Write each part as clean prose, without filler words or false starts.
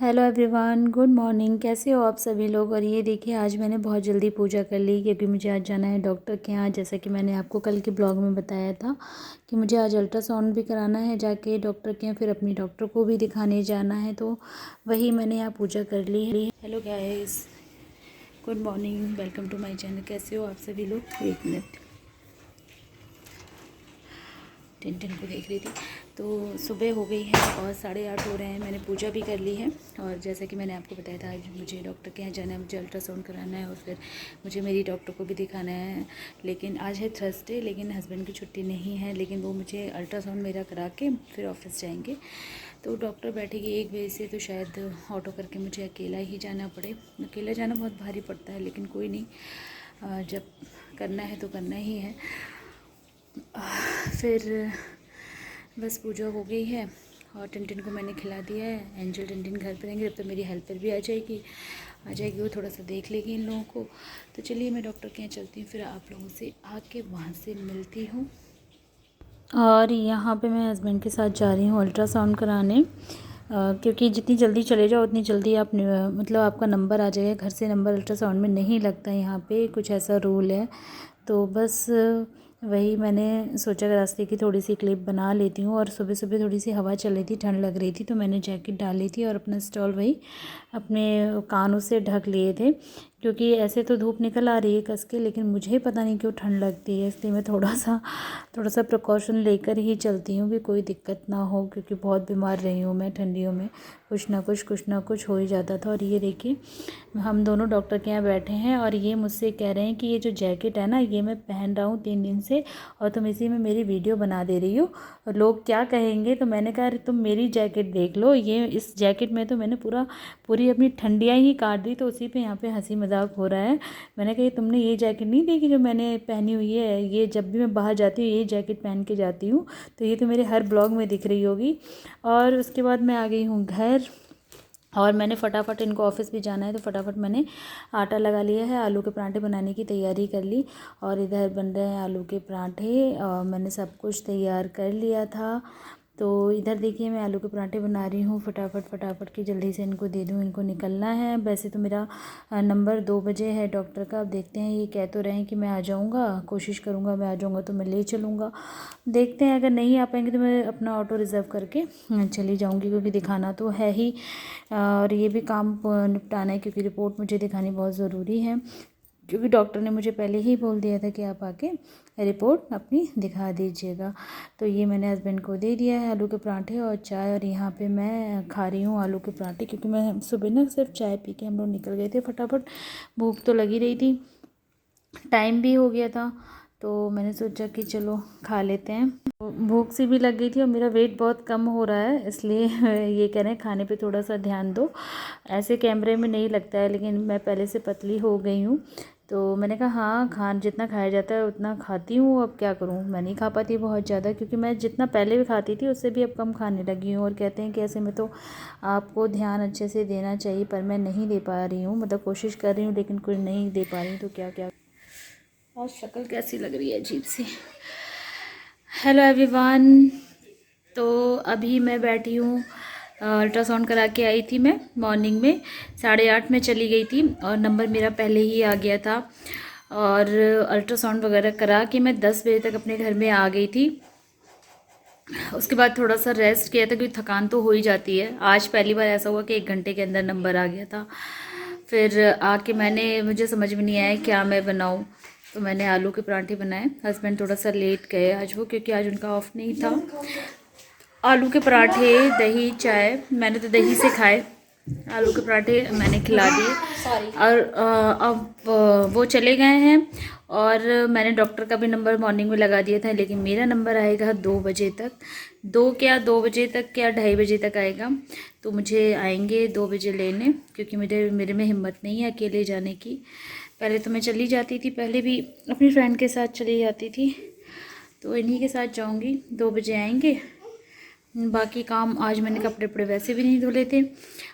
Hello everyone, good morning. कैसे हो आप सभी लोग। और ये देखिए, आज मैंने बहुत जल्दी पूजा कर ली क्योंकि मुझे आज जाना है डॉक्टर के यहाँ। जैसा कि मैंने आपको कल के ब्लॉग में बताया था कि मुझे आज अल्ट्रासाउंड भी कराना है जाके डॉक्टर के यहाँ, फिर अपनी डॉक्टर को भी दिखाने जाना है, तो वही मैंने यहाँ पूजा कर ली है। Hello guys, good morning, welcome to my channel. कैसे हो आप सभी लोग। एक मिनट, टिन को देख रही थी। तो सुबह हो गई है और 8:30 हो रहे हैं। मैंने पूजा भी कर ली है और जैसा कि मैंने आपको बताया था आज मुझे डॉक्टर के यहाँ जाना है, मुझे अल्ट्रासाउंड कराना है और फिर मुझे मेरी डॉक्टर को भी दिखाना है। लेकिन आज है थर्सडे, लेकिन हस्बैंड की छुट्टी नहीं है, लेकिन वो मुझे अल्ट्रासाउंड मेरा करा के फिर ऑफिस जाएंगे। तो डॉक्टर बैठेगी 1 बजे से, तो शायद ऑटो करके मुझे अकेला ही जाना पड़े। अकेला जाना बहुत भारी पड़ता है, लेकिन कोई नहीं, जब करना है तो करना ही है। फिर बस पूजा हो गई है और टिन को मैंने खिला दिया है। एंजल टिन घर पर रहेंगे, जब तक मेरी हेल्पर भी आ जाएगी वो थोड़ा सा देख लेगी इन लोगों को। तो चलिए मैं डॉक्टर के यहाँ चलती हूँ, फिर आप लोगों से आके वहाँ से मिलती हूँ। और यहाँ पे मैं हस्बैंड के साथ जा रही हूँ अल्ट्रासाउंड कराने, क्योंकि जितनी जल्दी चले जाओ उतनी जल्दी आप मतलब आपका नंबर आ जाएगा। घर से नंबर अल्ट्रासाउंड में नहीं लगता, यहाँ पे कुछ ऐसा रूल है। तो बस वही मैंने सोचा कि रास्ते की थोड़ी सी क्लिप बना लेती हूँ। और सुबह सुबह थोड़ी सी हवा चल रही थी, ठंड लग रही थी, तो मैंने जैकेट डाली थी और अपना स्टॉल वही अपने कानों से ढक लिए थे, क्योंकि ऐसे तो धूप निकल आ रही है कस के, लेकिन मुझे पता नहीं क्यों ठंड लगती है, इसलिए मैं थोड़ा सा प्रिकॉशन लेकर ही चलती हूँ कि कोई दिक्कत ना हो, क्योंकि बहुत बीमार रही हूँ मैं ठंडियों में। कुछ ना कुछ हो ही जाता था। और ये देखिए, हम दोनों डॉक्टर के यहाँ बैठे हैं और ये मुझसे कह रहे हैं कि ये जो जैकेट है ना, ये मैं पहन रहा हूँ 3 दिन से और तुम इसी में मेरी वीडियो बना दे रही हो, लोग क्या कहेंगे। तो मैंने कहा, अरे तुम मेरी जैकेट देख लो, ये इस जैकेट में तो मैंने पूरी अपनी ठंडियाँ ही काट दी। तो उसी पे यहाँ पे हंसी मजाक हो रहा है। मैंने कहा, तुमने ये जैकेट नहीं देखी जो मैंने पहनी हुई है, ये जब भी मैं बाहर जाती हूँ ये जैकेट पहन के जाती हूँ, तो ये तो मेरे हर ब्लॉग में दिख रही होगी। और उसके बाद मैं आ गई हूँ घर और मैंने फटाफट, इनको ऑफिस भी जाना है तो फटाफट मैंने आटा लगा लिया है, आलू के पराठे बनाने की तैयारी कर ली। और इधर बन रहे हैं आलू के पराठे और मैंने सब कुछ तैयार कर लिया था। तो इधर देखिए, मैं आलू के पराठे बना रही हूँ फटाफट कि जल्दी से इनको दे दूँ, इनको निकलना है। वैसे तो मेरा नंबर 2 बजे है डॉक्टर का। अब देखते हैं, ये कह तो रहे हैं कि मैं आ जाऊँगा, कोशिश करूँगा, मैं आ जाऊँगा तो मैं ले चलूँगा। देखते हैं, अगर नहीं आ पाएंगे तो मैं अपना ऑटो रिज़र्व करके चली जाऊँगी, क्योंकि दिखाना तो है ही और ये भी काम निपटाना है, क्योंकि रिपोर्ट मुझे दिखानी बहुत ज़रूरी है। क्योंकि डॉक्टर ने मुझे पहले ही बोल दिया था कि आप आके रिपोर्ट अपनी दिखा दीजिएगा। तो ये मैंने हस्बैंड को दे दिया है आलू के पराठे और चाय। और यहाँ पे मैं खा रही हूँ आलू के पराठे, क्योंकि मैं सुबह ना सिर्फ चाय पी के हम लोग निकल गए थे फटाफट। भूख तो लगी रही थी, टाइम भी हो गया था, तो मैंने सोचा कि चलो खा लेते हैं। तो भूख सी भी लग गई थी और मेरा वेट बहुत कम हो रहा है, इसलिए ये कह रहे हैं खाने पे थोड़ा सा ध्यान दो। ऐसे कैमरे में नहीं लगता है, लेकिन मैं पहले से पतली हो गई हूँ। तो मैंने कहा हाँ, जितना खाया जाता है उतना खाती हूँ, अब क्या करूँ। मैं नहीं खा पाती बहुत ज़्यादा, क्योंकि मैं जितना पहले भी खाती थी उससे भी अब कम खाने लगी हूँ। और कहते हैं कि ऐसे में तो आपको ध्यान अच्छे से देना चाहिए, पर मैं नहीं दे पा रही हूँ, मतलब कोशिश कर रही हूँ लेकिन कुछ नहीं दे पा रही हूँ। तो क्या और शक्ल कैसी लग रही है, अजीब सी। हेलो एवरीवन, तो अभी मैं बैठी हूँ, अल्ट्रासाउंड करा के आई थी मैं मॉर्निंग में। 8:30 में चली गई थी और नंबर मेरा पहले ही आ गया था। और अल्ट्रासाउंड वगैरह करा के मैं 10 बजे तक अपने घर में आ गई थी। उसके बाद थोड़ा सा रेस्ट किया था, क्योंकि थकान तो हो ही जाती है। आज पहली बार ऐसा हुआ कि 1 घंटे के अंदर नंबर आ गया था। फिर आके मुझे समझ में नहीं आया क्या मैं बनाऊँ, तो मैंने आलू के पराठे बनाए। हस्बैंड थोड़ा सा लेट गए आज वो, क्योंकि आज उनका ऑफ नहीं था। आलू के पराठे, दही, चाय, मैंने तो दही से खाए। आलू के पराठे मैंने खिला दिए और अब वो चले गए हैं। और मैंने डॉक्टर का भी नंबर मॉर्निंग में लगा दिया था, लेकिन मेरा नंबर आएगा 2 बजे तक। 2 बजे तक क्या 2:30 बजे तक आएगा। तो मुझे आएंगे 2 बजे लेने, क्योंकि मेरे में हिम्मत नहीं है अकेले जाने की। पहले तो मैं चली जाती थी, पहले भी अपनी फ्रेंड के साथ चली जाती थी, तो इन्हीं के साथ जाऊंगी। 2 बजे आएंगे बाकी काम आज मैंने कपड़े वपड़े वैसे भी नहीं धुले थे।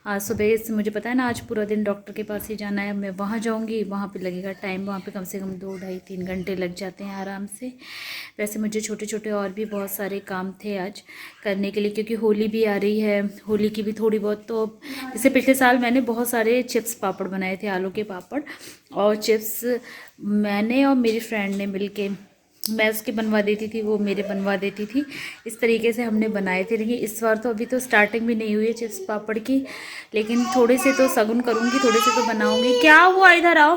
आज सुबह से मुझे पता है ना, आज पूरा दिन डॉक्टर के पास ही जाना है। मैं वहाँ जाऊँगी, वहाँ पे लगेगा टाइम, वहाँ पे कम से कम 2 ढाई 3 घंटे लग जाते हैं आराम से। वैसे मुझे छोटे छोटे और भी बहुत सारे काम थे आज करने के लिए, क्योंकि होली भी आ रही है। होली की भी थोड़ी बहुत, तो जैसे पिछले साल मैंने बहुत सारे चिप्स पापड़ बनाए थे, आलू के पापड़ और चिप्स मैंने और मेरी फ्रेंड ने मिल के, मैं उसके बनवा देती थी, वो मेरे बनवा देती थी। इस तरीके से हमने बनाए थे। लेकिन इस बार तो अभी तो स्टार्टिंग भी नहीं हुई है चिप्स पापड़ की, लेकिन थोड़े से तो सगुन करूँगी, थोड़े से तो बनाऊँगी। क्या हुआ? इधर आओ,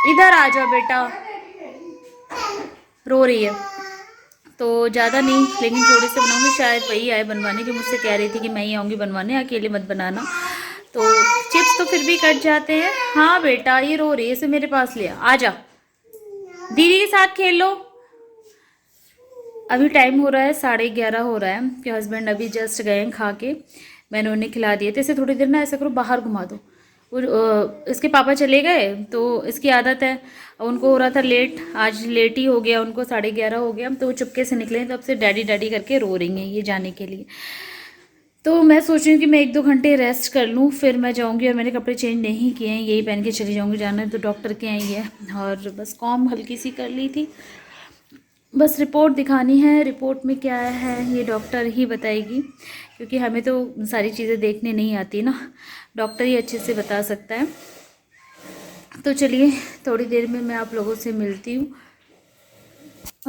इधर आ जाओ बेटा, रो रही है। तो ज़्यादा नहीं, लेकिन थोड़े से बनाऊँगी। शायद वही आए बनवाने, जो मुझसे कह रही थी कि मैं ही आऊँगी बनवाने, अकेले मत बनाना। तो चिप्स तो फिर भी कट जाते हैं। हाँ बेटा, ये रो रही है, इसे मेरे पास लिया, आ जा, दीदी के साथ खेल लो। अभी टाइम हो रहा है 11:30 हो रहा है कि हस्बैंड अभी जस्ट गए हैं खा के, मैंने उन्हें खिला दिए। तो इसे थोड़ी देर ना ऐसा करो, बाहर घुमा दो। और इसके पापा चले गए, तो इसकी आदत है, उनको हो रहा था लेट, आज लेट ही हो गया उनको, 11:30 हो गया। तो वो चुपके से निकले, तब से डैडी डैडी करके रो रही हैं ये जाने के लिए। तो मैं सोच रही हूँ कि मैं 1-2 घंटे रेस्ट कर लूँ, फिर मैं जाऊँगी। और मैंने कपड़े चेंज नहीं किए हैं, यही पहन के चली जाऊँगी। जाना है तो डॉक्टर के आई है, और बस कॉम हल्की सी कर ली थी। बस रिपोर्ट दिखानी है, रिपोर्ट में क्या है ये डॉक्टर ही बताएगी, क्योंकि हमें तो सारी चीज़ें देखने नहीं आती ना, डॉक्टर ही अच्छे से बता सकता है। तो चलिए, थोड़ी देर में मैं आप लोगों से मिलती हूँ।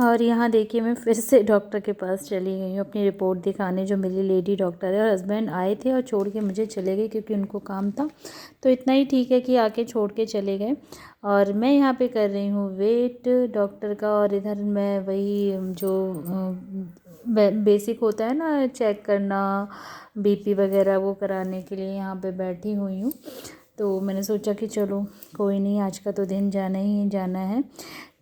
और यहाँ देखिए, मैं फिर से डॉक्टर के पास चली गई हूँ अपनी रिपोर्ट दिखाने, जो मेरी लेडी डॉक्टर है। और हस्बैंड आए थे और छोड़ के मुझे चले गए, क्योंकि उनको काम था। तो इतना ही ठीक है कि आके छोड़ के चले गए। और मैं यहाँ पे कर रही हूँ वेट डॉक्टर का। और इधर मैं वही जो बेसिक होता है ना, चेक करना, बीपी वगैरह, वो कराने के लिए यहाँ पे बैठी हुई हूँ। तो मैंने सोचा कि चलो कोई नहीं, आज का तो दिन जाना ही जाना है।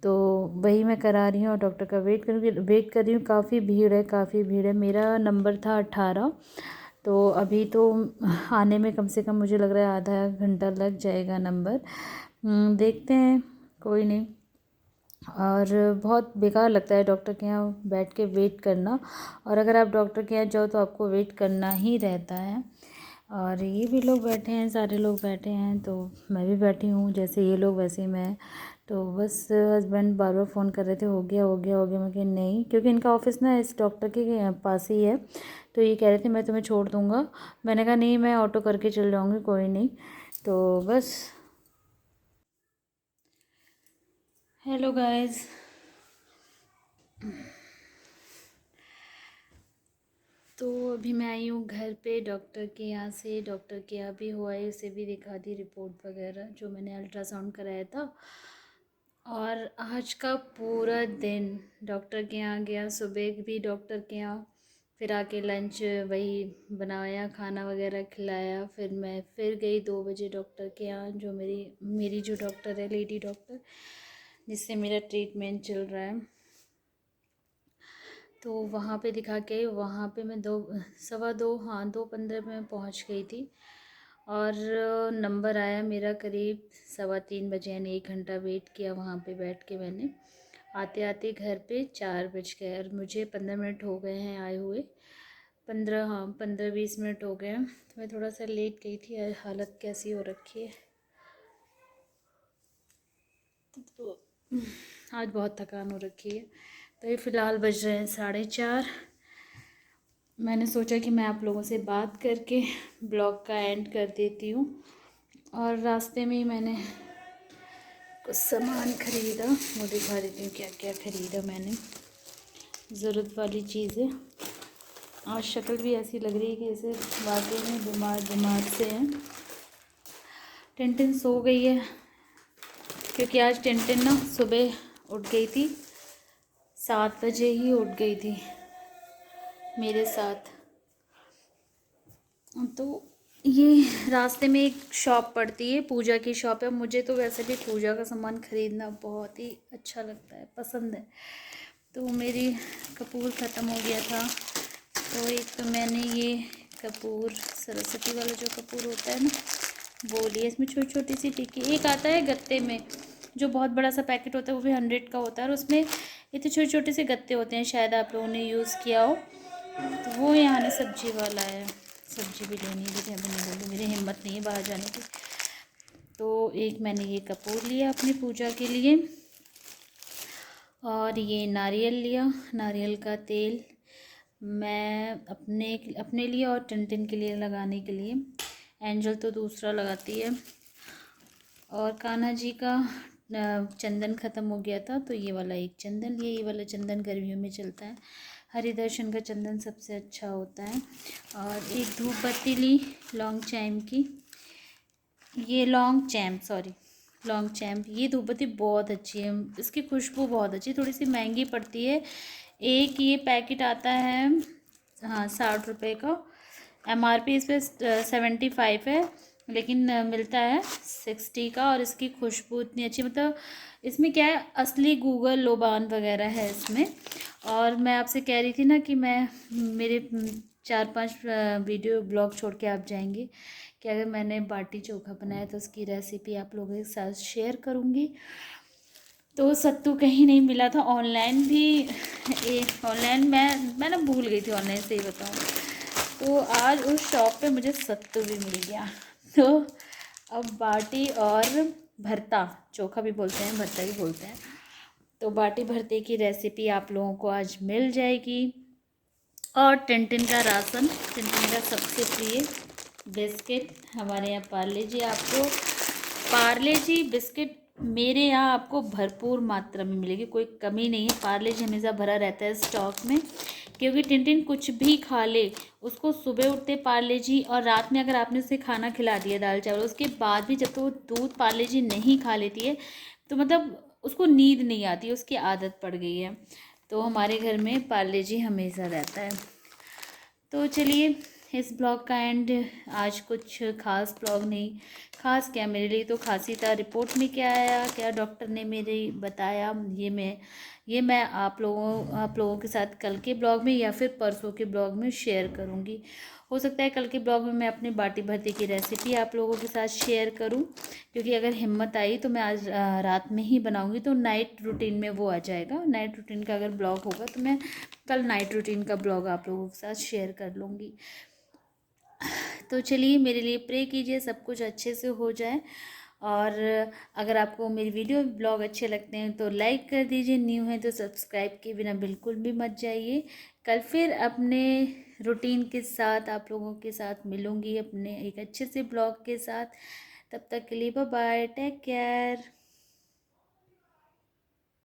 तो वही मैं करा रही हूँ और डॉक्टर का वेट कर रही हूँ। काफ़ी भीड़ है, काफ़ी भीड़ है। मेरा नंबर था 18, तो अभी तो आने में कम से कम मुझे लग रहा है आधा घंटा लग जाएगा नंबर। देखते हैं, कोई नहीं। और बहुत बेकार लगता है डॉक्टर के यहाँ बैठ के वेट करना। और अगर आप डॉक्टर के यहाँ जाओ तो आपको वेट करना ही रहता है। और ये भी लोग बैठे हैं, सारे लोग बैठे हैं, तो मैं भी बैठी हूँ, जैसे ये लोग वैसे मैं। तो बस हस्बैंड बार बार फ़ोन कर रहे थे, हो गया हो गया हो गया। मैं कही नहीं, क्योंकि इनका ऑफिस ना इस डॉक्टर के पास ही है। तो ये कह रहे थे मैं तुम्हें छोड़ दूँगा। मैंने कहा नहीं, मैं ऑटो करके चल जाऊँगी, कोई नहीं। तो बस, हेलो गाइस। तो अभी मैं आई हूँ घर पे डॉक्टर के यहाँ से। डॉक्टर के यहाँ भी हुआ है, उसे भी दिखा दी रिपोर्ट वगैरह, जो मैंने अल्ट्रासाउंड कराया था। और आज का पूरा दिन डॉक्टर के यहाँ गया, सुबह भी डॉक्टर के यहाँ, फिर आके लंच वही बनाया, खाना वगैरह खिलाया। फिर मैं फिर गई 2 बजे डॉक्टर के यहाँ, जो मेरी जो डॉक्टर है, लेडी डॉक्टर, जिससे मेरा ट्रीटमेंट चल रहा है। तो वहाँ पे दिखा के, वहाँ पे मैं 2 हाँ 2:15 में पहुँच गई थी। और नंबर आया मेरा करीब 3:15 बजे, यानी 1 घंटा वेट किया वहाँ पे बैठ के मैंने। आते आते घर पे 4 बज गए, और मुझे 15 मिनट हो गए हैं आए हुए। 15-20 मिनट हो गए हैं। तो मैं थोड़ा सा लेट गई थी, हालत कैसी हो रखी है। तो आज बहुत थकान हो रखी है। तो ये फ़िलहाल बज रहे हैं 4:30। मैंने सोचा कि मैं आप लोगों से बात करके ब्लॉग का एंड कर देती हूँ। और रास्ते में ही मैंने कुछ सामान ख़रीदा, वो दिखा देती हूँ क्या क्या ख़रीदा मैंने, ज़रूरत वाली चीज़ें। आज शक्ल भी ऐसी लग रही है कि जैसे वाकई में बीमार से हैं। टिनटिन सो गई है, क्योंकि आज टिनटिन ना सुबह उठ गई थी, 7 बजे ही उठ गई थी मेरे साथ। तो ये रास्ते में एक शॉप पड़ती है, पूजा की शॉप है। मुझे तो वैसे भी पूजा का सामान ख़रीदना बहुत ही अच्छा लगता है, पसंद है। तो मेरी कपूर ख़त्म हो गया था, तो एक तो मैंने ये कपूर, सरस्वती वाला जो कपूर होता है ना, वो लिया। इसमें छोटी छोटी सी टिक्की, एक आता है गत्ते में, जो बहुत बड़ा सा पैकेट होता है, वो भी 100 का होता है। और उसमें इतने छोटे छोटे से गत्ते होते हैं, शायद आप लोगों ने यूज़ किया हो। तो वो यहाँ ने सब्जी वाला है, सब्जी भी लेनी है, मुझे अभी निकल गई, मेरी हिम्मत नहीं है बाहर जाने की। तो एक मैंने ये कपूर लिया अपनी पूजा के लिए, और ये नारियल लिया, नारियल का तेल मैं अपने लिए और टिन के लिए लगाने के लिए। एंजल तो दूसरा लगाती है। और कान्हा जी का चंदन ख़त्म हो गया था, तो ये वाला एक चंदन लिया। ये वाला चंदन गर्मियों में चलता है, हरि दर्शन का चंदन सबसे अच्छा होता है। और एक धूप बत्ती ली लॉन्ग चैम की, ये लॉन्ग चैम्प, ये धूप बत्ती बहुत अच्छी है, इसकी खुशबू बहुत अच्छी, थोड़ी सी महंगी पड़ती है। एक ये पैकेट आता है, हाँ 60 रुपये का, MRP इस पर 75 है, लेकिन मिलता है 60 का। और इसकी खुशबू इतनी अच्छी, मतलब इसमें क्या है, असली गूगल लोबान वगैरह है इसमें। और मैं आपसे कह रही थी ना कि मैं मेरे 4-5 वीडियो ब्लॉग छोड़ के आप जाएंगे कि अगर मैंने बाटी चोखा बनाया तो उसकी रेसिपी आप लोगों के साथ शेयर करूँगी। तो सत्तू कहीं नहीं मिला था, ऑनलाइन भी ऑनलाइन मैं ना भूल गई थी ऑनलाइन, से ही बताऊँ। तो आज उस शॉप पे मुझे सत्तू भी मिल गया। तो अब बाटी और भरता, चोखा भी बोलते हैं, भरता भी बोलते हैं, तो बाटी भरते की रेसिपी आप लोगों को आज मिल जाएगी। और टिन का राशन, टिन का सबसे प्रिय बिस्किट, हमारे यहाँ पार्ले जी, आपको पार्ले जी बिस्किट मेरे यहाँ आपको भरपूर मात्रा में मिलेगी, कोई कमी नहीं है। पार्ले जी हमेशा भरा रहता है स्टॉक में, क्योंकि टिन कुछ भी खा ले, उसको सुबह उठते पार्ले जी, और रात में अगर आपने उसे खाना खिला दिया दाल चावल, उसके बाद भी जब तो वो दूध पार्ले जी नहीं खा लेती है, तो मतलब उसको नींद नहीं आती, उसकी आदत पड़ गई है। तो हमारे घर में पार्ले जी हमेशा रहता है। तो चलिए इस ब्लॉग का एंड, आज कुछ खास ब्लॉग नहीं, खास क्या, मेरे लिए तो खांसी था। रिपोर्ट में क्या आया, क्या डॉक्टर ने मेरे बताया, ये मैं आप लोगों के साथ कल के ब्लॉग में या फिर परसों के ब्लॉग में शेयर करूँगी। हो सकता है कल के ब्लॉग में मैं अपने बाटी भरते की रेसिपी आप लोगों के साथ शेयर करूँ, क्योंकि अगर हिम्मत आई तो मैं आज रात में ही बनाऊँगी, तो नाइट रूटीन में वो आ जाएगा। नाइट रूटीन का अगर ब्लॉग होगा तो मैं कल नाइट रूटीन का ब्लॉग आप लोगों के साथ शेयर कर लूँगी। तो चलिए मेरे लिए प्रे कीजिए, सब कुछ अच्छे से हो जाए। और अगर आपको मेरी वीडियो ब्लॉग अच्छे लगते हैं तो लाइक कर दीजिए, न्यू है तो सब्सक्राइब किए बिना बिल्कुल भी मत जाइए। कल फिर अपने रूटीन के साथ आप लोगों के साथ मिलूँगी, अपने एक अच्छे से ब्लॉग के साथ। तब तक के लिए बाय बाय, टेक केयर।